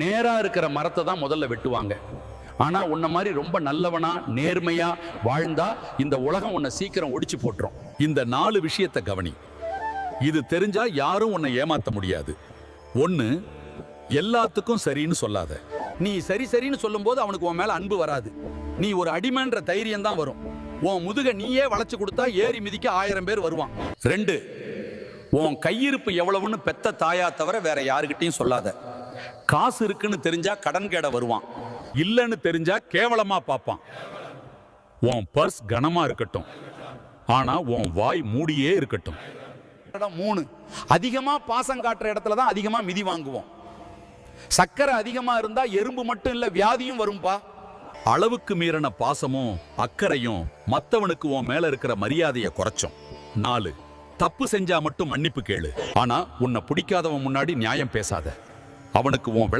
நேரா இருக்கிற மரத்தை தான் முதல்ல வெட்டுவாங்க. ஆனா உன்ன மாதிரி ரொம்ப நல்லவனா நேர்மையா வாழ்ந்தா இந்த உலகம் உன்னை சீக்கிரம் ஒடிச்சு போட்டுரும். இந்த 4 விஷயத்தை கவனி. இது தெரிஞ்சா யாரும் உன்னை ஏமாத்த முடியாது. 1, எல்லாத்துக்கும் சரின்னு சொல்லாத. நீ சரி சரின்னு சொல்லும் போது அவனுக்கு உன் மேல அன்பு வராது. நீ ஒரு அடிமைன்ற தைரியம் தான் வரும். உன் முதுக நீயே வளைச்சு கொடுத்தா ஏறி மிதிக்க 1000 பேர் வருவான். 2, உன் கையிருப்பு எவ்வளவுன்னு பெத்த தாயா தவிர வேற யாருக்கிட்டையும் சொல்லாத. காசு இருக்குன்னு தெரிஞ்சா கடன் கேட வருவான், இல்லன்னு தெரிஞ்சா கேவலமா பார்ப்பான். உன் பர்ஸ் கனமா இருக்கட்டும், ஆனா உன் வாய் மூடியே இருக்கட்டும். 3, அதிகமா பாசம் காட்டுற இடத்துல தான் அதிகமா மிதி வாங்குவோம். சக்கரை அதிகமா இருந்தா எறும்பு மட்டும் இல்ல வியாதியும் வரும்பா. அளவுக்கு மீறின பாசமும் அக்கறையும் மத்தவனுக்கு உன் மேல இருக்கிற மரியாதையை குறைச்சோம். 4, தப்பு செஞ்சா மட்டும் மன்னிப்பு கேளு, ஆனா உன்னை பிடிக்காதவன் முன்னாடி நியாயம் பேசாத. அவனுக்கு உன்